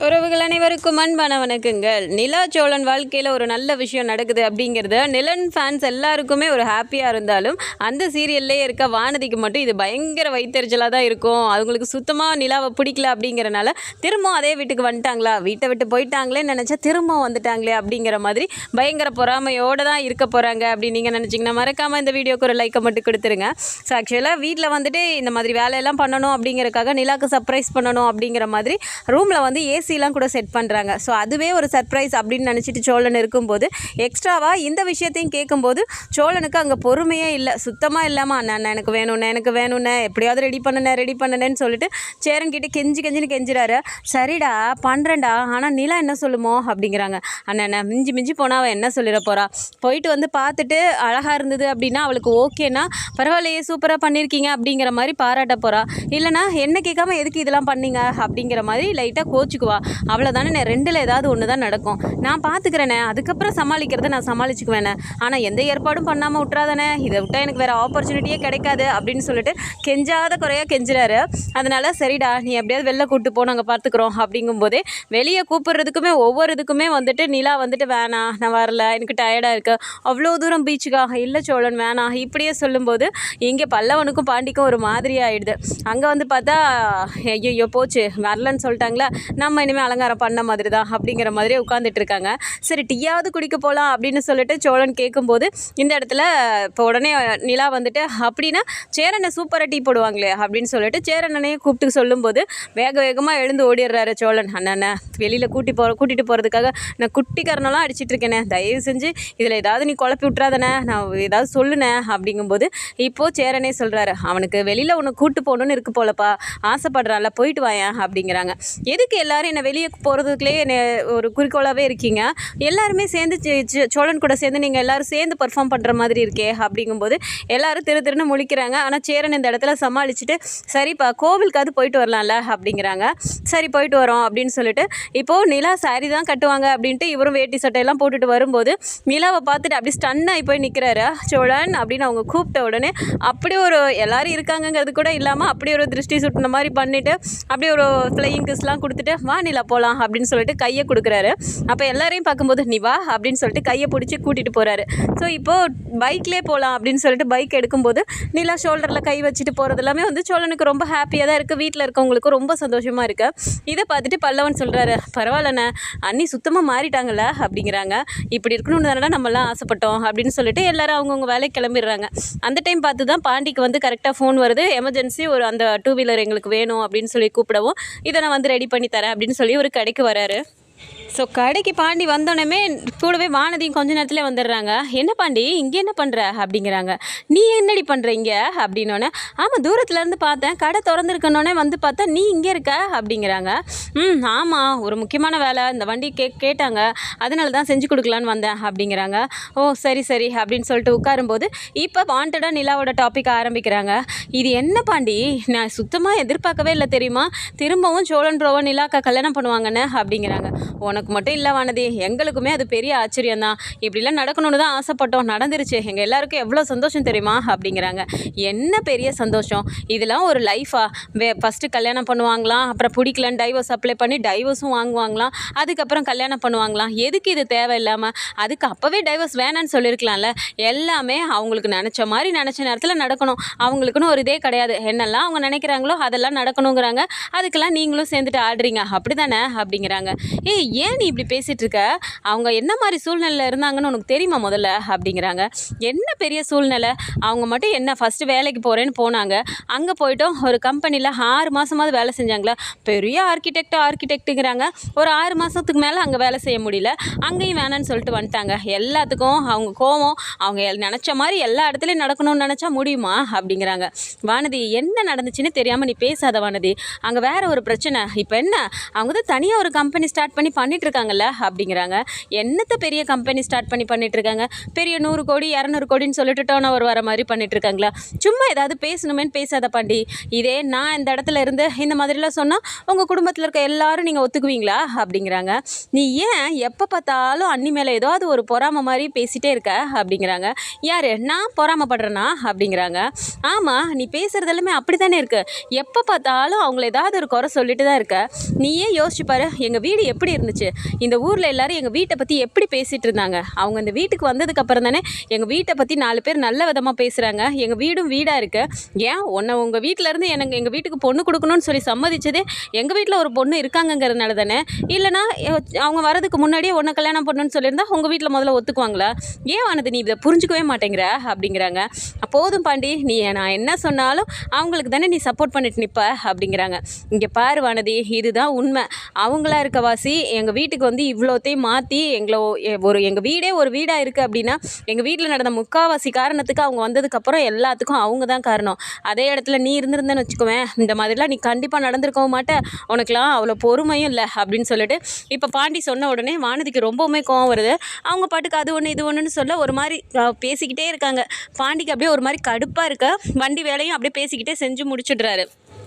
உறவுகள் அனைவருக்கும் அன்பான வணக்கங்கள். நிலா சோழன் வாழ்க்கையில் ஒரு நல்ல விஷயம் நடக்குது அப்படிங்கிறது நிலன் ஃபேன்ஸ் எல்லாருக்குமே ஒரு ஹாப்பியாக இருந்தாலும் அந்த சீரியல்லே இருக்க வானதிக்கு மட்டும் இது பயங்கர வைத்தறிச்சலாக தான் இருக்கும். அவங்களுக்கு சுத்தமாக நிலாவை பிடிக்கல அப்படிங்கிறனால திரும்பவும் அதே வீட்டுக்கு வந்துட்டாங்களா, வீட்டை விட்டு போயிட்டாங்களேன்னு நினச்சா திரும்பவும் வந்துட்டாங்களே அப்படிங்கிற மாதிரி பயங்கர பொறாமையோடு தான் இருக்க போகிறாங்க அப்படின்னு நீங்கள் நினச்சிங்கன்னா மறக்காமல் இந்த வீடியோக்கு ஒரு லைக்கை மட்டும் கொடுத்துருங்க. ஸோ ஆக்சுவலாக வீட்டில் வந்துட்டு இந்த மாதிரி வேலையெல்லாம் பண்ணணும் அப்படிங்கிறக்காக நிலாவுக்கு சர்ப்ரைஸ் பண்ணணும் அப்படிங்கிற மாதிரி ரூமில் வந்து ஏசிலாம் கூட செட் பண்ணுறாங்க. ஸோ அதுவே ஒரு சர்ப்ரைஸ் அப்படின்னு நினச்சிட்டு சோழன் இருக்கும்போது எக்ஸ்ட்ராவாக இந்த விஷயத்தையும் கேட்கும்போது சோழனுக்கு அங்கே பொறுமையே இல்லை, சுத்தமாக இல்லாமல் அண்ணா எனக்கு வேணும்ண்ணே எப்படியாவது ரெடி பண்ணுனேன்னு சொல்லிட்டு சேரன்கிட்ட கெஞ்சின்னு கெஞ்சுறாரு. சரிடா பண்ணுறேன்டா, ஆனால் நிலா என்ன சொல்லுமோ அப்படிங்கிறாங்க. அண்ணா மிஞ்சி போனால் அவள் என்ன சொல்லிட போகிறா, போயிட்டு வந்து பார்த்துட்டு அழகாக இருந்தது அப்படின்னா அவளுக்கு ஓகேனா பரவாயில்லையே சூப்பராக பண்ணியிருக்கீங்க அப்படிங்கிற மாதிரி பாராட்ட போகிறா, இல்லைனா என்ன கேட்காம எதுக்கு இதெல்லாம் பண்ணீங்க அப்படிங்கிற மாதிரி லைட்டாக கோச்சுக்குவா. அவ்வளோதானே, ரெண்டில் ஏதாவது ஒன்று தான் நடக்கும், நான் பார்த்துக்கிறேனே, அதுக்கப்புறம் சமாளிக்கிறத நான் சமாளிச்சுக்குவேனே, ஆனால் எந்த ஏற்பாடும் பண்ணாமல் விட்றாதானே, இதை விட்டால் எனக்கு வேறு ஆப்பர்ச்சுனிட்டியே கிடைக்காது அப்படின்னு சொல்லிட்டு கெஞ்சாத குறையாக கெஞ்சுறாரு. அதனால் சரிடா நீ எப்படியாவது வெளில கூப்பிட்டு போ, நாங்கள் பார்த்துக்குறோம் அப்படிங்கும்போதே வெளியே கூப்பிட்றதுக்குமே ஒவ்வொரு இதுக்குமே வந்துட்டு நிலா வந்துட்டு வேணாம் நான் வரல எனக்கு டயர்டாக இருக்கு, அவ்வளோ தூரம் பீச்சுக்காக இல்லை சோழன் வேணாம் இப்படியே சொல்லும்போது இங்கே பல்லவனுக்கும் பாண்டிக்கும் ஒரு மாதிரி ஆகிடுது. அங்கே வந்து பார்த்தா ஐயோ போச்சு வரலன்னு சொல்லிட்டாங்களா, நம்ம இனிமேல் அலங்காரம் பண்ண மாதிரி தான் அப்படிங்கிற மாதிரி உட்காந்துட்டு இருக்காங்க. சரி டீயாவது குடிக்க போகலாம் அப்படின்னு சொல்லிட்டு சோழன் கேட்கும்போது இந்த இடத்துல இப்போ உடனே நிலா வந்துட்டு அப்படின்னா சேரனை சூப்பராக டீ போடுவாங்களே அப்படின்னு சொல்லிட்டு சேரனையும் கூப்பிட்டு சொல்லும்போது வேகமாக எழுந்து ஓடிடுறாரு சோழன். அண்ணா வெளியில் கூட்டிகிட்டு போகிறதுக்காக நான் குட்டிக்காரனெல்லாம் அடிச்சிட்டு இருக்கேனே, தயவு செஞ்சு இதில் ஏதாவது நீ குழப்பி விட்றாதானே, நான் ஏதாவது சொல்லுனே அப்படிங்கும்போது இப்போது சேரனே சொல்கிறாரு, அவனுக்கு வெளியில் உன்னை கூட்டு போகணுன்னு இருக்கு போலப்பா, ஆசைப்படுறான்ல போயிட்டு வாயேன் அப்படிங்கிறாங்க. எதுக்கு எல்லாரும் என்னை வெளியே போகிறதுக்குள்ளே என்னை ஒரு குறிக்கோளாகவே இருக்கீங்க, எல்லாருமே சேர்ந்து சோழன் கூட சேர்ந்து நீங்கள் எல்லோரும் சேர்ந்து பர்ஃபார்ம் பண்ணுற மாதிரி இருக்கே அப்படிங்கும்போது எல்லோரும் திருன்னு முழிக்கிறாங்க. ஆனால் சேரன் இந்த இடத்துல சமாளிச்சுட்டு சரிப்பா கோவிலுக்காவது போயிட்டு வரலாம்ல அப்படிங்கிறாங்க. சரி போயிட்டு வரோம் அப்படின்னு சொல்லிட்டு இப்போது நிலா சாரி தான் கட்டுவாங்க அப்படின்ட்டு இவரும் வேட்டி சட்டையெல்லாம் போட்டுட்டு வரும்போது நிலாவை பார்த்துட்டு அப்படி ஸ்டன் ஆகி போய் நிற்கிறாரு சோழன் அப்படின்னு அவங்க கூப்பிட்ட உடனே அப்படி ஒரு எல்லாரும் இருக்காங்கங்கிறது கூட இல்லாமல் அப்படி ஒரு திருஷ்டி சுட்டின மாதிரி பண்ணிவிட்டு அப்படியே ஒரு ஃப்ளையிங் கிஸ்லாம் கொடுத்துட்டு வா நிலா போகலாம் அப்படின்னு சொல்லிட்டு கையை கொடுக்குறாரு. அப்போ எல்லாரையும் பார்க்கும்போது நீ வா அப்படின்னு சொல்லிட்டு கையை பிடிச்சி கூட்டிகிட்டு போகிறாரு. ஸோ இப்போது பைக்லேயே போகலாம் அப்படின்னு சொல்லிட்டு பைக் எடுக்கும்போது நிலா ஷோல்டரில் கை வச்சுட்டு போகிறது எல்லாமே வந்து சோழனுக்கு ரொம்ப ஹாப்பியாக தான் இருக்குது, வீட்டில் இருக்கவங்களுக்கும் ரொம்ப சந்தோஷமாக இருக்குது. இதை பார்த்துட்டு பல்லவன் சொல்கிறாரு, பரவாயில்லண்ணே அண்ணி சுத்தமாக மாறிட்டாங்கல்ல அப்படிங்கிறாங்க. இப்படி இருக்கணும்னு தானே நம்மலாம் ஆசைப்பட்டோம் அப்படின்னு சொல்லிட்டு எல்லாரும் அவங்கவுங்க வேலைக்கு கிளம்பிடுறாங்க. அந்த டைம் பார்த்து தான் பாண்டிக்கு வந்து கரெக்டாக ஃபோன் வருது, எமர்ஜென்சி ஒரு அந்த 2 வீலர் எங்களுக்கு வேணும் அப்படின்னு சொல்லி கூப்பிடவும் இதை நான் வந்து ரெடி பண்ணி தரேன் அப்படின்னு சொல்லி ஒரு கடைக்கு வராரு. ஸோ கடைக்கு பாண்டி வந்தோடனே கூடவே வானதியும் கொஞ்ச நேரத்துலேயே வந்துடுறாங்க. என்ன பாண்டி இங்கே என்ன பண்ணுற அப்படிங்கிறாங்க. நீ என்னடி பண்ணுற இங்கே அப்படின்னோடனே ஆமாம் தூரத்துலேருந்து பார்த்தேன் கடை திறந்துருக்கனோடனே வந்து பார்த்தா நீ இங்கே இருக்க அப்படிங்கிறாங்க. ஆமாம் ஒரு முக்கியமான வேலை, இந்த வண்டி கேட்டாங்க அதனால தான் செஞ்சு கொடுக்கலான்னு வந்தேன் அப்படிங்கிறாங்க. ஓ சரி அப்படின்னு சொல்லிட்டு உட்காரும்போது இப்போ வாண்டடாக நிலாவோட டாபிக் ஆரம்பிக்கிறாங்க. இது என்ன பாண்டி நான் சுத்தமாக எதிர்பார்க்கவே இல்லை தெரியுமா, திரும்பவும் சோழன் ப்ரோவோ நிலாக்கா கல்யாணம் பண்ணுவாங்கன்னு அப்படிங்கிறாங்க. உனக்கு மட்டும் இல்லை வானதி, எங்களுக்குமே அது பெரிய ஆச்சரியம் தான், இப்படிலாம் நடக்கணும்னு தான் ஆசைப்பட்டோம், நடந்துருச்சு, எங்கள் எல்லாருக்கும் எவ்வளோ சந்தோஷம் தெரியுமா அப்படிங்கிறாங்க. என்ன பெரிய சந்தோஷம், இதெல்லாம் ஒரு லைஃபா, ஃபஸ்ட்டு கல்யாணம் பண்ணுவாங்களாம், அப்புறம் பிடிக்கலன்னு டைவர்ஸ் அப்ளை பண்ணி டைவர்ஸும் வாங்குவாங்களாம், அதுக்கப்புறம் கல்யாணம் பண்ணுவாங்களாம், எதுக்கு இது தேவையில்லாமல், அதுக்கு அப்போவே டைவர்ஸ் வேணான்னு சொல்லியிருக்கலாம்ல, எல்லாமே அவங்களுக்கு நினச்ச மாதிரி நினச்ச நேரத்தில் நடக்கணும், அவங்களுக்குன்னு ஒரு இதே கிடையாது, என்னெல்லாம் அவங்க நினைக்கிறாங்களோ அதெல்லாம் நடக்கணுங்கிறாங்க, அதுக்கெல்லாம் நீங்களும் சேர்ந்துட்டு ஆடுறீங்க அப்படி தானே அப்படிங்கிறாங்க. ஏன் நீ இப்படி பேசிகிட்டு இருக்க, அவங்க என்ன மாதிரி சூழ்நிலையில் இருந்தாங்கன்னு உனக்கு தெரியுமா முதல்ல அப்படிங்கிறாங்க. என்ன பெரிய சூழ்நிலை, அவங்க மட்டும் என்ன ஃபஸ்ட்டு வேலைக்கு போகிறேன்னு போனாங்க, அங்கே போய்ட்டோம் ஒரு கம்பெனியில் 6 மாதமாவது வேலை செஞ்சாங்களா, பெரிய ஆர்கிடெக்ட்டுங்கிறாங்க, ஒரு 6 மாதத்துக்கு மேலே அங்கே வேலை செய்ய முடியல, அங்கேயும் வேணான்னு சொல்லிட்டு வந்துட்டாங்க. எல்லாத்துக்கும் அவங்க கோவம், அவங்க நினச்ச மாதிரி எல்லா இடத்துலையும் நடக்கணும்னு நினச்சா முடியுமா அப்படிங்கிறாங்க. வானதி என்ன நடந்துச்சுன்னு தெரியாமல் நீ பேசாத வானதி, அங்கே வேறு ஒரு பிரச்சனை, இப்போ என்ன அவங்க தான் தனியாக ஒரு கம்பெனி ஸ்டார்ட் பண்ணி பண்ணிகிட்ருக்காங்கல்ல அப்படிங்கிறாங்க. என்னத்த பெரிய கம்பெனி ஸ்டார்ட் பண்ணிகிட்ருக்காங்க, பெரிய 100 கோடி 200 கோடின்னு சொல்லிட்டு டர்ன் ஓவர் வர மாதிரி பண்ணிகிட்ருக்காங்களா? சும்மா ஏதாவது பேசணுமேன்னு பேசாத பாண்டி. இதே நான் இந்த இடத்துல இருந்து இந்த மாதிரிலாம் சொன்னால் உங்கள் குடும்பத்தில் இருக்க எல்லாரும் நீங்கள் ஒத்துக்குவீங்களா அப்படிங்கிறாங்க. நீ ஏன் எப்போ பார்த்தாலும் அண்ணி மேலே ஏதாவது ஒரு பொறாமை மாதிரி பேசிகிட்டே இருக்க அப்படிங்கிறாங்க. யார் நான் பொறாமப்படுறேனா அப்படிங்கிறாங்க. ஆமாம், நீ பேசுகிறது எல்லாமே அப்படி தானே இருக்குது. எப்போ பார்த்தாலும் அவங்கள ஏதாவது ஒரு குறை சொல்லிட்டு தான் இருக்க. நீயே யோசிச்சு பாரு, எங்கள் வீடு எப்படி இருந்துச்சு, இந்த ஊரில் எல்லோரும் எங்கள் வீட்டை பற்றி எப்படி பேசிகிட்டு இருந்தாங்க. அவங்க இந்த வீட்டுக்கு வந்ததுக்கப்புறம் தானே எங்கள் வீட்டை பற்றி 4 பேர் நல்ல விதமாக பேசுகிறாங்க. எங்கள் வீடும் வீடாக இருக்குது. ஏன் உங்கள் வீட்டிலேருந்து எங்கள் வீட்டுக்கு பொண்ணு கொடுக்கணும்னு சொல்லி சம்மதிச்சதே எங்கள் வீட்டில் ஒரு பொண்ணு இருக்காங்கங்கிறதுனால தானே. இல்லைனா அவங்க வரதுக்கு முன்னாடியே உன்னை கல்யாணம் பண்ணணும்னு சொல்லியிருந்தா உங்கள் வீட்டில் முதல்ல ஒத்துக்குவாங்களா? ஏன் வானது நீ இதை புரிஞ்சுக்கவே மாட்டேங்கிற அப்படிங்கிறாங்க. போதும் பாண்டி, நீ நான் என்ன சொன்னாலும் அவங்களுக்கு தானே நீ சப்போர்ட் பண்ணிட்டு நிற்ப அப்படிங்கிறாங்க. இங்கே பாரு வானதி, இதுதான் உண்மை. அவங்களா இருக்க வாசி எங்கள் வீட்டுக்கு வந்து இவ்வளோத்தையும் மாற்றி எங்கள் வீடே ஒரு வீடாக இருக்குது அப்படின்னா எங்கள் வீட்டில் நடந்த முக்கால்வாசி காரணத்துக்கு அவங்க வந்ததுக்கப்புறம் எல்லாத்துக்கும் அவங்க தான் காரணம். அதே இடத்துல நீ இருந்திருந்தேன்னு வச்சுக்குவேன், இந்த மாதிரிலாம் நீ கண்டிப்பாக நடந்திருக்கவும் மாட்டேன், உனக்குலாம் அவ்வளோ பொறுமையும் இல்லை அப்படின்னு சொல்லிட்டு இப்போ பாண்டி சொன்ன உடனே வானதிக்கு ரொம்பவுமே கோவம் வருது. அவங்க பாட்டுக்கு அது ஒன்று இது ஒன்றுன்னு சொல்ல ஒரு மாதிரி பேசிக்கிட்டே இருக்காங்க. பாண்டிக்கு அப்படியே ஒரு மாதிரி கடுப்பாக இருக்க, வண்டி வேலையும் அப்படியே பேசிக்கிட்டே செஞ்சு முடிச்சிடுறாரு.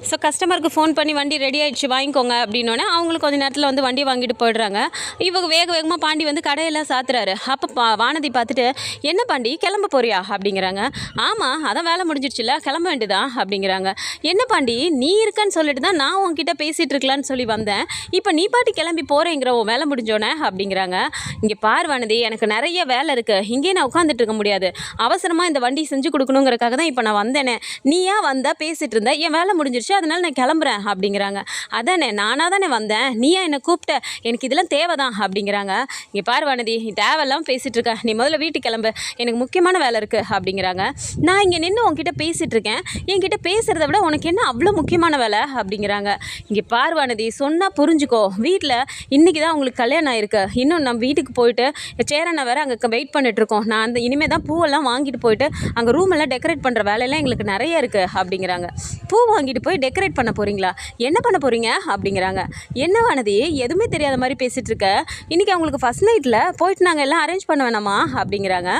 ஸோ கஸ்டமருக்கு ஃபோன் பண்ணி வண்டி ரெடி ஆகிடுச்சு வாங்கிக்கோங்க அப்படின்னோடனே அவங்களுக்கு கொஞ்சம் நேரத்தில் வந்து வண்டி வாங்கிட்டு போயிடுறாங்க. இவங்க வேகமாக பாண்டி வந்து கடையெல்லாம் சாத்துறாரு. அப்போ வானதி பார்த்துட்டு, என்ன பாண்டி கிளம்ப போறியா அப்படிங்கிறாங்க. ஆமாம், அதான் வேலை முடிஞ்சிடுச்சுல, கிளம்ப வேண்டியதான் அப்படிங்கிறாங்க. என்ன பாண்டி நீ இருக்கன்னு சொல்லிட்டு தான் நான் உங்ககிட்ட பேசிகிட்டு இருக்கலான்னு சொல்லி வந்தேன், இப்போ நீ பாட்டி கிளம்பி போகிறேங்கிற உன் வேலை முடிஞ்சோன்னே அப்படிங்கிறாங்க. இங்கே பார் வானதி, எனக்கு நிறைய வேலை இருக்குது, இங்கே நான் உட்காந்துட்டு இருக்க முடியாது, அவசரமாக இந்த வண்டி செஞ்சு கொடுக்கணுங்கிறக்காக தான் இப்போ நான் வந்தேனே, நீயா வந்தால் பேசிகிட்டு இருந்தேன், என் வேலை முடிஞ்சிருச்சு, அதனால நான் கிளம்புறேன் அப்படிங்கிறாங்க. அதானே நானாக தானே வந்தேன், நீயா என்னை கூப்பிட்ட, எனக்கு இதெல்லாம் தேவைதான் அப்படிங்கிறாங்க. இங்கே பார் வானதி, நீ தேவையெல்லாம் பேசிகிட்டு இருக்க, நீ முதல்ல வீட்டுக்கு கிளம்பு, எனக்கு முக்கியமான வேலை இருக்குது அப்படிங்கிறாங்க. நான் இங்கே நின்று உங்ககிட்ட பேசிகிட்டு இருக்கேன், என்கிட்ட பேசுகிறத விட உனக்கு என்ன அவ்வளோ முக்கியமான வேலை அப்படிங்கிறாங்க. இங்கே பார் வானதி, சொன்னால் புரிஞ்சுக்கோ, வீட்டில் இன்றைக்கி தான் உங்களுக்கு கல்யாணம் ஆயிருக்கு, இன்னும் நம்ம வீட்டுக்கு போயிட்டு சேரனை வேறு அங்கே வெயிட் பண்ணிட்டுருக்கோம், நான் இனிமேல் தான் பூவெல்லாம் வாங்கிட்டு போயிட்டு அங்கே ரூமெல்லாம் டெக்கரேட் பண்ணுற வேலையெல்லாம் எங்களுக்கு நிறைய இருக்குது அப்படிங்கிறாங்க. பூ வாங்கிட்டு போய் டெக்கரேட் பண்ண போகிறீங்களா, என்ன பண்ண போகிறீங்க அப்படிங்கிறாங்க. என்ன வானதி எதுவுமே தெரியாத மாதிரி பேசிகிட்டு இருக்க, இன்றைக்கி அவங்களுக்கு ஃபஸ்ட் நைட்டில் போயிட்டு நாங்கள் எல்லாம் அரேஞ்ச் பண்ண வேணாமா அப்படிங்கிறாங்க.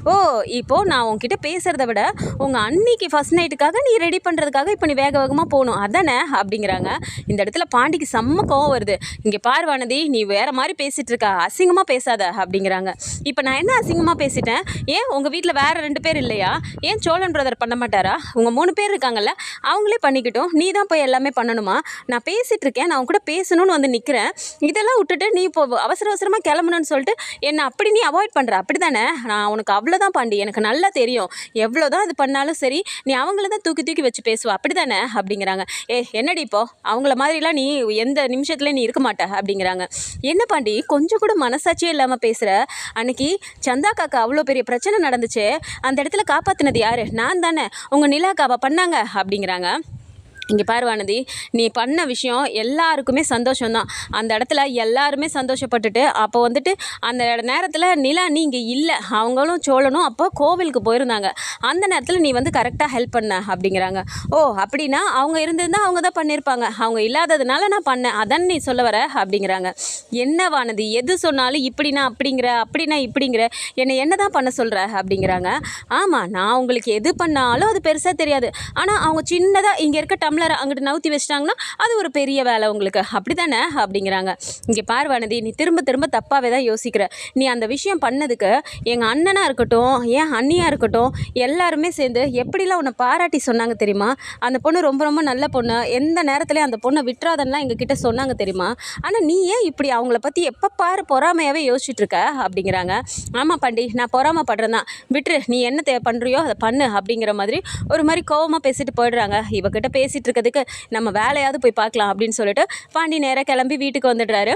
ஓ, இப்போது நான் உங்ககிட்ட பேசுகிறத விட உங்கள் அன்னைக்கு ஃபஸ்ட் நைட்டுக்காக நீ ரெடி பண்ணுறதுக்காக இப்போ நீ வேகமாக போகணும் அதானே அப்படிங்கிறாங்க. இந்த இடத்துல பாண்டிக்கு செம்ம கோவம் வருது. இங்கே பார் வானதி, நீ வேறு மாதிரி பேசிகிட்டு இருக்க, அசிங்கமாக பேசாத அப்படிங்கிறாங்க. இப்போ நான் என்ன அசிங்கமாக பேசிட்டேன்? ஏன் உங்கள் வீட்டில் வேறு 2 பேர் இல்லையா? ஏன் சோழன் பிரதர் பண்ண மாட்டாரா? உங்கள் 3 பேர் இருக்காங்கல்ல, அவங்களே பண்ணிக்கிட்டோம், நீ தான் போய் எல்லாமே பண்ணணுமா? நான் பேசிகிட்டு இருக்கேன், நான் உன் கூட பேசணும்னு வந்து நிற்கிறேன், இதெல்லாம் விட்டுட்டு நீ இப்போ அவசரமாக கிளம்பணும்னு சொல்லிட்டு என்னை அப்படி நீ அவாய்ட் பண்ணுற அப்படி தானே? நான் உனக்கு அவ்வளோதான் பாண்டி, எனக்கு நல்லா தெரியும், எவ்வளோதான் இது பண்ணாலும் சரி நீ அவங்கள தான் தூக்கி தூக்கி வச்சு பேசுவ அப்படி தானே அப்படிங்கிறாங்க. என்னடி இப்போ அவங்கள மாதிரிலாம் நீ எந்த நிமிஷத்துல நீ இருக்க மாட்ட அப்படிங்கிறாங்க. என்ன பாண்டி கொஞ்சம் கூட மனசாட்சியே இல்லாமல் பேசுகிற? அன்னைக்கு சந்தா காக்கா அவ்வளோ பெரிய பிரச்சனை நடந்துச்சு, அந்த இடத்துல காப்பாற்றினது யார்? நான் தானே, உங்கள் நிலாக்காவை பண்ணாங்க அப்படிங்கிறாங்க. இங்கே பாரு வானதி, நீ பண்ண விஷயம் எல்லாருக்குமே சந்தோஷம்தான், அந்த இடத்துல எல்லாருமே சந்தோஷப்பட்டுட்டு அப்போ வந்துட்டு அந்த நேரத்தில் நிலா நீ இங்கே இல்லை, அவங்களும் சோழனும் அப்போ கோவிலுக்கு போயிருந்தாங்க, அந்த நேரத்தில் நீ வந்து கரெக்டாக ஹெல்ப் பண்ண அப்படிங்கிறாங்க. ஓ, அப்படின்னா அவங்க இருந்திருந்தால் அவங்க தான் பண்ணியிருப்பாங்க, அவங்க இல்லாததுனால நான் பண்ணேன் அதான் நீ சொல்ல வர அப்படிங்கிறாங்க. என்ன வானதி எது சொன்னாலும் இப்படின்னா அப்படின்னா இப்படிங்கிற, என்னை என்ன தான் பண்ண சொல்கிற அப்படிங்கிறாங்க. ஆமாம், நான் உங்களுக்கு எது பண்ணாலும் அது பெருசாக தெரியாது, ஆனால் அவங்க சின்னதாக இங்கே இருக்க அங்கிட்டு நவுத்தி வச்சிட்டாங்கன்னா அது ஒரு பெரிய வேலை உங்களுக்கு அப்படி தானே அப்படிங்கிறாங்க. இங்கே பார்வானதி, நீ திரும்ப திரும்ப தப்பாகவே தான் யோசிக்கிற. நீ அந்த விஷயம் பண்ணதுக்கு எங்கள் அண்ணனாக இருக்கட்டும், என் அண்ணியாக இருக்கட்டும், எல்லாருமே சேர்ந்து எப்படிலாம் உன்னை பாராட்டி சொன்னாங்க தெரியுமா? அந்த பொண்ணு ரொம்ப ரொம்ப நல்ல பொண்ணு, எந்த நேரத்துலையும் அந்த பொண்ணை விட்டுறாதன்னெலாம் எங்ககிட்ட சொன்னாங்க தெரியுமா? ஆனால் நீ ஏன் இப்படி அவங்கள பற்றி எப்போ பாரு பொறாமையாகவே யோசிச்சுட்டு இருக்க அப்படிங்கிறாங்க. ஆமாம் பாண்டி, நான் பொறாமப்படுறேன் தான், விட்டுரு, நீ என்ன பண்ணுறியோ அதை பண்ணு அப்படிங்கிற மாதிரி ஒரு மாதிரி கோவமாக பேசிட்டு போயிடுறாங்க. இவகிட்ட பேசிட்டு இருக்கிறதுக்கு நம்ம வேலையாவது போய் பார்க்கலாம் அப்படின்னு சொல்லிட்டு பாண்டி நேராக கிளம்பி வீட்டுக்கு வந்துடுறாரு.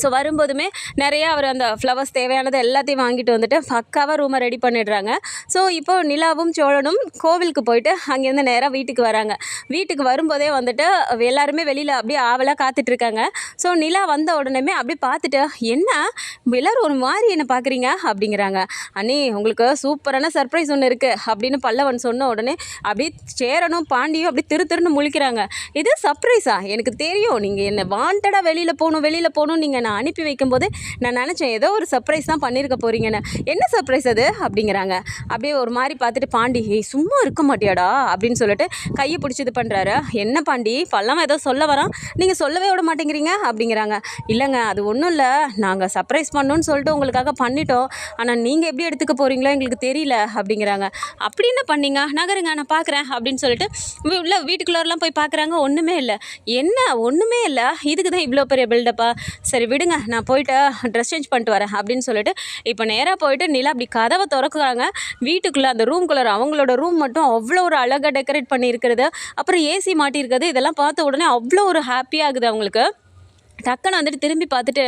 ஸோ வரும்போதுமே நிறையா அவர் அந்த ஃப்ளவர்ஸ் தேவையானது எல்லாத்தையும் வாங்கிட்டு வந்துட்டு பக்காவாக ரூமை ரெடி பண்ணிடுறாங்க. ஸோ இப்போது நிலாவும் சோழனும் கோவிலுக்கு போயிட்டு அங்கேருந்து நேராக வீட்டுக்கு வராங்க. வீட்டுக்கு வரும்போதே வந்துட்டு எல்லாருமே வெளியில் அப்படியே ஆவலாக காத்துட்ருக்காங்க. ஸோ நிலா வந்த உடனே அப்படியே பார்த்துட்டு, என்ன எல்லோரும் ஒரு மாதிரி என்ன பார்க்குறீங்க அப்படிங்கிறாங்க. அண்ணி உங்களுக்கு சூப்பரான சர்ப்ரைஸ் ஒன்று இருக்குது அப்படின்னு பல்லவன் சொன்ன உடனே அப்படியே சேரனும் பாண்டியும் அப்படி திருன்னு முழிக்கிறாங்க. இது சர்ப்ரைஸா? எனக்கு தெரியும் நீங்கள் என்ன வாண்டடாக வெளியில் போகணும் நீங்கள் நான் அனுப்பி வைக்கும்போது நான் நினச்சேன் ஏதோ ஒரு சர்ப்ரைஸ் தான் பண்ணியிருக்க போகிறீங்கன்னு. என்ன சர்ப்ரைஸ் அது அப்படிங்கிறாங்க. அப்படியே ஒரு மாதிரி பார்த்துட்டு பாண்டி, ஏய் சும்மா இருக்க மாட்டியாடா அப்படின்னு சொல்லிட்டு கையை பிடிச்சி இது பண்ணுறாரு. என்ன பாண்டி பல்லாமல் ஏதோ சொல்ல வரான், நீங்கள் சொல்லவே விட மாட்டேங்கிறீங்க அப்படிங்கிறாங்க. இல்லைங்க அது ஒன்றும் இல்லை, நாங்கள் சர்ப்ரைஸ் பண்ணணும்னு சொல்லிட்டு உங்களுக்காக பண்ணிட்டோம், ஆனால் நீங்கள் எப்படி எடுத்துக்க போகிறீங்களோ எங்களுக்கு தெரியல அப்படிங்கிறாங்க. அப்படி என்ன பண்ணீங்க, நகருங்க நான் பார்க்குறேன் அப்படின்னு சொல்லிட்டு உள்ள வீட்டுக்குள்ளரெலாம் போய் பார்க்குறாங்க. ஒன்றுமே இல்லை. என்ன ஒன்றுமே இல்லை, இதுக்கு தான் இவ்வளோ பெரிய பில்டப்பா, சரி விடுங்க நான் போயிட்டு ட்ரெஸ் சேஞ்ச் பண்ணிட்டு வரேன் அப்படின்னு சொல்லிட்டு இப்போ நேராக போயிட்டு நிலா அப்படி கதவை திறக்குறாங்க. வீட்டுக்குள்ளே அந்த ரூம்குள்ளே அவங்களோட ரூம் மட்டும் அவ்வளோ ஒரு அழகாக டெக்கரேட் பண்ணியிருக்கிறது, அப்புறம் ஏசி மாட்டியிருக்கிறது, இதெல்லாம் பார்த்த உடனே அவ்வளோ ஒரு ஹாப்பியாகுது அவங்களுக்கு. டக்குன்னு வந்துட்டு திரும்பி பார்த்துட்டு,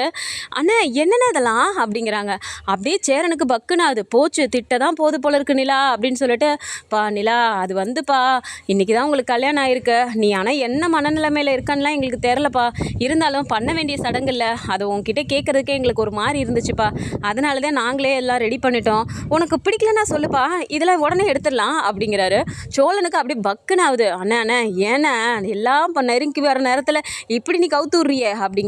அண்ணா என்னென்ன இதெல்லாம் அப்படிங்கிறாங்க. அப்படியே சேரனுக்கு பக்குன்னு அது போச்சு, திட்ட தான் போது போல இருக்கு நிலா அப்படின்னு சொல்லிட்டு, பா நிலா அது வந்துப்பா இன்றைக்கி தான் உங்களுக்கு கல்யாணம் ஆகிருக்கு, நீ ஆனால் என்ன மனநிலைமையில் இருக்கான்லாம் எங்களுக்கு தெரிலப்பா, இருந்தாலும் பண்ண வேண்டிய சடங்கு இல்லை, அதை உங்ககிட்ட கேட்குறதுக்கே எங்களுக்கு ஒரு மாதிரி இருந்துச்சுப்பா, அதனால தான் நாங்களே எல்லாம் ரெடி பண்ணிட்டோம், உனக்கு பிடிக்கலன்னா சொல்லுப்பா, இதெல்லாம் உடனே எடுத்துடலாம் அப்படிங்கிறாரு. சோழனுக்கு அப்படியே பக்குன்னு ஆகுது. அண்ணா அண்ணா ஏன்னா எல்லாம் நெருங்கி வர நேரத்தில் இப்படி நீ கவுத்து விட்றியே அப்படிங்கிறாங்க.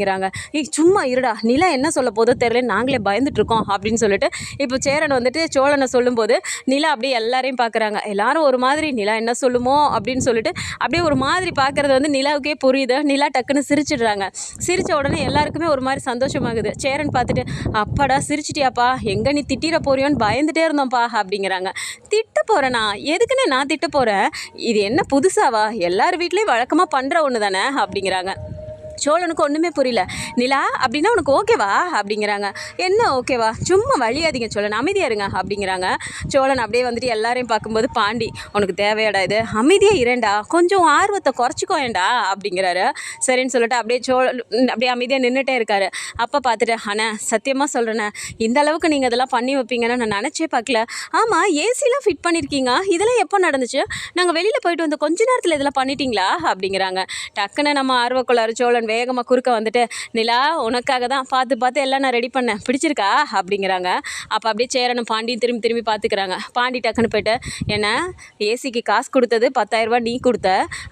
ஏய் சும்மா இருடா, நிலா என்ன சொல்ல போதோ தெரியல, நாங்களே பயந்துட்டு இருக்கோம் அப்படின்னு சொல்லிட்டு இப்போ சேரன் வந்துட்டு சோழனை சொல்லும்போது நிலா அப்படியே எல்லாரையும் பார்க்குறாங்க. எல்லாரும் ஒரு மாதிரி நிலா என்ன சொல்லுமோ அப்படின்னு சொல்லிட்டு அப்படியே ஒரு மாதிரி பார்க்குறது வந்து நிலாவுக்கே புரியுது. நிலா டக்குன்னு சிரிச்சிடுறாங்க. சிரித்த உடனே எல்லாருக்குமே ஒரு மாதிரி சந்தோஷமாகுது. சேரன் பார்த்துட்டு, அப்பாடா சிரிச்சிட்டியாப்பா, எங்கே நீ திட்டிட போறியோன்னு பயந்துட்டே இருந்தோம்ப்பா அப்படிங்கிறாங்க. திட்ட போகிறேனா, எதுக்குன்னு நான் திட்ட போகிறேன், இது என்ன புதுசாவா, எல்லார் வீட்லேயும் வழக்கமாக பண்ணுற ஒன்று தானே அப்படிங்கிறாங்க. சோழனுக்கு ஒன்றுமே புரியல. நிலா அப்படின்னா உனக்கு ஓகேவா அப்படிங்கிறாங்க. என்ன ஓகேவா, சும்மா வழியாதீங்க சோழன், அமைதியாக இருங்க அப்படிங்கிறாங்க. சோழன் அப்படியே வந்துட்டு எல்லாரையும் பார்க்கும்போது, பாண்டி உனக்கு தேவையாடா இது, அமைதியாக இரண்டா, கொஞ்சம் ஆர்வத்தை குறைச்சிக்கோயேண்டா அப்படிங்கிறாரு. சரின்னு சொல்லிட்டு அப்படியே சோழன் அப்படியே அமைதியாக நின்றுட்டே இருக்காரு. அப்போ பார்த்துட்டு, அண்ணா சத்தியமாக சொல்கிறேண்ணே, இந்த அளவுக்கு நீங்கள் இதெல்லாம் பண்ணி வைப்பீங்கன்னு நான் நினச்சே பார்க்கல. ஆமாம் ஏசிலாம் ஃபிட் பண்ணியிருக்கீங்க, இதெல்லாம் எப்போ நடந்துச்சு, நாங்கள் வெளியில் போயிட்டு வந்து கொஞ்ச நேரத்தில் இதெல்லாம் பண்ணிட்டீங்களா அப்படிங்கிறாங்க. டக்குன்னு நம்ம ஆர்வக்குள்ளார் சோழன் வேகமாக குறுக்க வந்துட்டு, நிலா உனக்காக தான் பார்த்து பார்த்து எல்லாம் நான் ரெடி பண்ணேன், பிடிச்சிருக்கா அப்படிங்கிறாங்க. அப்போ அப்படியே சேரனும் பாண்டியும் திரும்பி திரும்பி பார்த்துக்கிறாங்க. பாண்டி டக்குன்னு போய்ட்டு, என்ன ஏசிக்கு காசு கொடுத்தது 10,000 நீ கொடுத்த,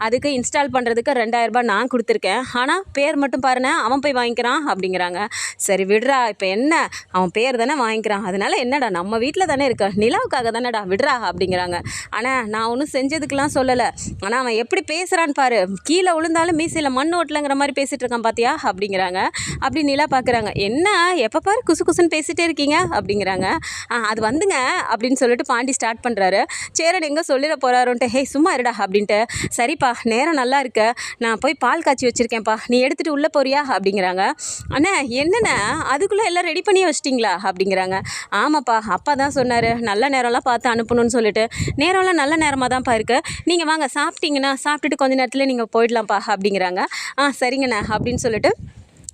அதுக்கு இன்ஸ்டால் பண்ணுறதுக்கு 2,000 நான் கொடுத்துருக்கேன், ஆனால் பேர் மட்டும் பாருண்ணே அவன் போய் வாங்கிக்கிறான் அப்படிங்கிறாங்க. சரி விடுறா, இப்போ என்ன அவன் பேர் தானே வாங்கிக்கிறான், அதனால என்னடா நம்ம வீட்டில் தானே இருக்க, நிலாவுக்காக தானேடா விடுறா அப்படிங்கிறாங்க. ஆனால் நான் ஒன்றும் செஞ்சதுக்கெலாம் சொல்லலை, ஆனால் அவன் எப்படி பேசுகிறான்னு பாரு, கீழே விழுந்தாலும் மீசையில் மண் ஓட்டலைங்கிற மாதிரி பேசிகிட்டு இருக்கான் பார்த்தியா அப்படிங்கிறாங்க. அப்படி நிலா பார்க்குறாங்க. என்ன எப்போ பாரு குசு குசுன்னு பேசிகிட்டே இருக்கீங்க அப்படிங்கிறாங்க. அது வந்துங்க அப்படின்னு சொல்லிட்டு பாண்டி ஸ்டார்ட் பண்ணுறாரு. சேரன் எங்கே சொல்லிட போகிறாருன்ட்டு, ஹே சும்மா இருடா அப்படின்ட்டு, சரிப்பா நேரம் நல்லா இருக்க, நான் போய் பால் காய்ச்சி வச்சுருக்கேன்ப்பா, நீ எடுத்துகிட்டு உள்ளே போறியா அப்படிங்கிறாங்க. அண்ணா என்னண்ணா அதுக்குள்ளே எல்லாம் ரெடி பண்ணி வச்சிட்டிங்களா அப்படிங்கிறாங்க. ஆமாப்பா அப்பா தான் சொன்னார் நல்ல நேரம்லாம் பார்த்து அனுப்பணும்னு சொல்லிட்டு, நேரம்லாம் நல்ல நேரமாக தான்ப்பா இருக்குது, நீங்கள் வாங்க சாப்பிட்டீங்கன்னா சாப்பிட்டுட்டு கொஞ்ச நேரத்தில் நீங்கள் போயிடலாம்ப்பா அப்படிங்கிறாங்க. சரிங்கண்ணா அப்படின்னு சொல்லிட்டு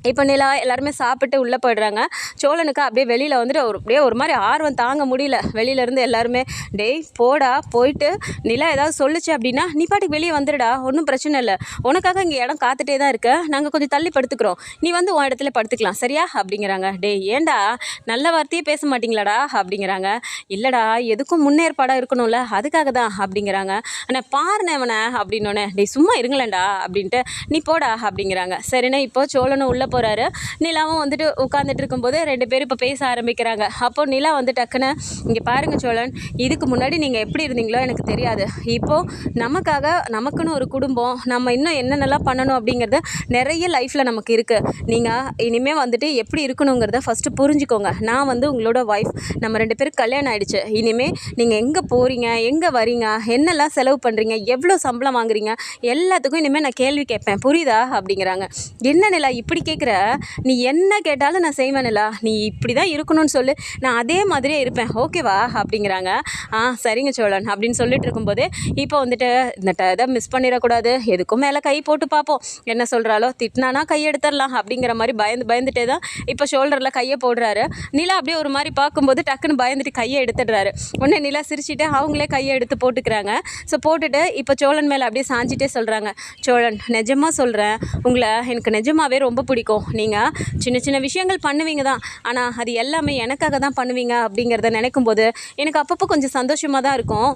இப்போ நிலா எல்லாருமே சாப்பிட்டு உள்ளே போய்டுறாங்க. சோழனுக்கு அப்படியே வெளியில் வந்துட்டு அப்படியே ஒரு மாதிரி ஆர்வம் தாங்க முடியல. வெளியிலேருந்து எல்லாருமே, டேய் போடா, போயிட்டு நிலா ஏதாவது சொல்லிச்சு அப்படின்னா நீ பாட்டுக்கு வெளியே வந்துடுடா, ஒன்றும் பிரச்சனை இல்லை, உனக்காக இங்கே இடம் காத்துட்டே தான் இருக்க, நாங்கள் கொஞ்சம் தள்ளி படுத்துக்கிறோம், நீ வந்து உன் இடத்துல படுத்துக்கலாம் சரியா அப்படிங்கிறாங்க. டேய் ஏண்டா நல்ல வார்த்தையே பேச மாட்டிங்களாடா அப்படிங்கிறாங்க. இல்லைடா எதுக்கும் முன்னேற்பாடாக இருக்கணும்ல அதுக்காக தான் அப்படிங்கிறாங்க. ஆனால் பாருண்ணே அவனை அப்படின்னோடனே, டேய் சும்மா இருங்களேன்டா அப்படின்ட்டு, நீ போடா அப்படிங்கிறாங்க. சரிண்ணே இப்போ சோழனும் உள்ளே போகிறாரு. நிலாவும் வந்துட்டு உட்காந்துட்டு இருக்கும்போது 2 பேரும் இப்போ பேச ஆரம்பிக்கிறாங்க. அப்போ நிலா வந்து டக்குன்னு, இங்கே பாருங்கள் சோழன், இதுக்கு முன்னாடி நீங்கள் எப்படி இருந்தீங்களோ எனக்கு தெரியாது, இப்போது நமக்காக நமக்குன்னு ஒரு குடும்பம், நம்ம இன்னும் என்னென்னலாம் பண்ணணும் அப்படிங்கிறது நிறைய லைஃப்பில் நமக்கு இருக்குது, நீங்கள் இனிமேல் வந்துட்டு எப்படி இருக்கணுங்கிறத ஃபஸ்ட்டு புரிஞ்சுக்கோங்க, நான் வந்து உங்களோட ஒய்ஃப், நம்ம 2 பேருக்கு கல்யாணம் ஆகிடுச்சு, இனிமேல் நீங்கள் எங்கே போகிறீங்க, எங்கே வரீங்க, என்னெல்லாம் செலவு பண்ணுறீங்க, எவ்வளோ சம்பளம் வாங்குறீங்க, எல்லாத்துக்கும் இனிமேல் நான் கேள்வி கேட்பேன் புரியுதா அப்படிங்கிறாங்க. என்ன நிலா இப்படி கேட்குற, நீ என்ன கேட்டாலும் நான் செய்வேன் நிலா, நீ இப்படி தான் இருக்கணும்னு சொல்லு, நான் அதே மாதிரியே இருப்பேன் ஓகேவா அப்படிங்கிறாங்க. சரிங்க சோழன் அப்படின்னு சொல்லிட்டு இருக்கும்போது இப்போ வந்துட்டு இந்த இதை மிஸ் பண்ணிடக்கூடாது, எதுக்கும் மேலே கை போட்டு பார்ப்போம், என்ன சொல்கிறாலோ, திட்டினானா கை எடுத்துடலாம் அப்படிங்கிற மாதிரி பயந்துட்டே தான் இப்போ ஷோல்டரில் கையை போடுறாரு. நிலா அப்படியே ஒரு மாதிரி பார்க்கும்போது டக்குன்னு பயந்துட்டு கையை எடுத்துடுறாரு. உடனே நிலா சிரிச்சுட்டு அவங்களே கையை எடுத்து போட்டுக்கிறாங்க. ஸோ போட்டுட்டு இப்போ சோழன் மேலே அப்படியே சாஞ்சிட்டே சொல்கிறாங்க, சோழன் நிஜமாக சொல்கிறேன், உங்களை எனக்கு நிஜமாகவே ரொம்ப பிடிக்கும், நீங்கள் சின்ன சின்ன விஷயங்கள் பண்ணுவீங்க தான், ஆனால் அது எல்லாமே எனக்காக தான் பண்ணுவீங்க அப்படிங்கிறத நினைக்கும்போது எனக்கு அப்பப்போ கொஞ்சம் சந்தோஷமாக தான் இருக்கும்,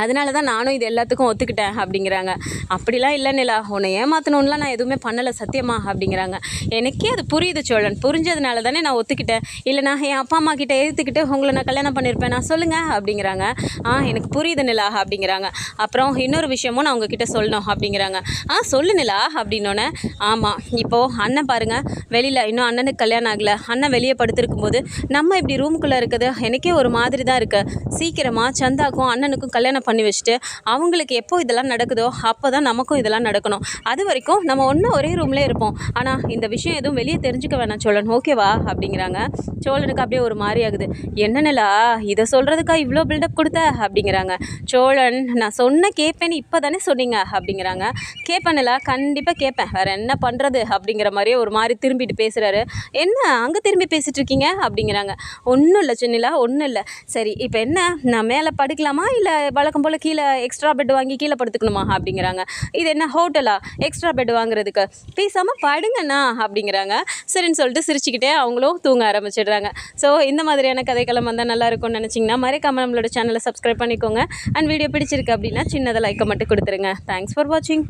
அதனால தான் நானும் இது எல்லாத்துக்கும் ஒத்துக்கிட்டேன் அப்படிங்கிறாங்க. அப்படிலாம் இல்லை நிலா, உன்னை ஏமாற்றணுன்னுலாம் நான் எதுவுமே பண்ணலை சத்தியமா அப்படிங்கிறாங்க. எனக்கே அது புரியுது சோழன், புரிஞ்சதுனால தானே நான் ஒத்துக்கிட்டேன். இல்லைனா என் அப்பா அம்மா கிட்ட எதிர்த்துக்கிட்டு உங்களை நான் கல்யாணம் பண்ணியிருப்பேன் நான் சொல்லுங்கள் அப்படிங்கிறாங்க. எனக்கு புரியுது நிலா அப்படிங்கிறாங்க. அப்புறம் இன்னொரு விஷயமும் நான் உங்ககிட்ட சொல்லணும் அப்படிங்கிறாங்க. சொல்லு நிலா அப்படின்னோடனே, ஆமாம் இப்போது அண்ணன் பாருங்கள் வெளியில் இன்னும் அண்ணனுக்கு கல்யாணம் ஆகலை, அண்ணன் வெளியே படுத்திருக்கும் போது நம்ம இப்படி ரூமுக்குள்ளே இருக்குது எனக்கே ஒரு மாதிரி தான் இருக்குது. சீக்கிரமாக சந்தாக்கும் அண்ணனுக்கும் கல்யாணம் பண்ணி வச்சுட்டு அவங்களுக்கு எப்போ இதெல்லாம் நடக்குதோ அப்போ தான் நமக்கும் இதெல்லாம் நடக்கணும். அது வரைக்கும் நம்ம ஒன்றும் ஒரே ரூம்லேயே இருப்போம். ஆனால் இந்த விஷயம் எதுவும் வெளியே தெரிஞ்சுக்க வேணாம் சோழன், ஓகேவா அப்படிங்கிறாங்க. சோழனுக்கு அப்படியே ஒரு மாதிரி ஆகுது. என்ன நிலா இதை சொல்கிறதுக்கா இவ்வளோ பில்டப் கொடுத்த அப்படிங்கிறாங்க. சோழன், நான் சொன்ன கேட்பேன்னு இப்போ தானே சொன்னீங்க அப்படிங்கிறாங்க. கேட்பேன் நிலா, கண்டிப்பாக கேட்பேன், வேறு என்ன பண்ணுறது அப்படிங்கிற மாதிரியே ஒரு மாதிரி திரும்பிட்டு பேசுகிறாரு. என்ன அங்கே திரும்பி பேசிகிட்டு இருக்கீங்க அப்படிங்கிறாங்க. ஒன்றும் இல்லை சின்னிலா, ஒன்றும் இல்லை. சரி இப்போ என்ன, நான் மேலே படுக்கலாமா இல்லை வழக்கம் போல் கீழே எக்ஸ்ட்ரா பெட் வாங்கி கீழே படுத்துக்கணுமா அப்படிங்கிறாங்க. இது என்ன ஹோட்டலா எக்ஸ்ட்ரா பெட் வாங்குறதுக்கு, பேசாமல் படுங்கண்ணா அப்படிங்கிறாங்க. சரின்னு சொல்லிட்டு சிரிச்சுக்கிட்டே அவங்களும் தூங்க ஆரம்பிச்சிடுறாங்க. ஸோ இந்த மாதிரியான கதைக்களம் வந்தால் நல்லா இருக்கும்னு நினச்சிங்கன்னா மறக்காமல் நம்மளோட சேனலை சப்ஸ்கிரைப் பண்ணிக்கோங்க. அண்ட் வீடியோ பிடிச்சிருக்கு அப்படின்னா சின்னதாக லைக்கை மட்டும் கொடுத்துருங்க. தேங்க்ஸ் ஃபார் வாட்சிங்.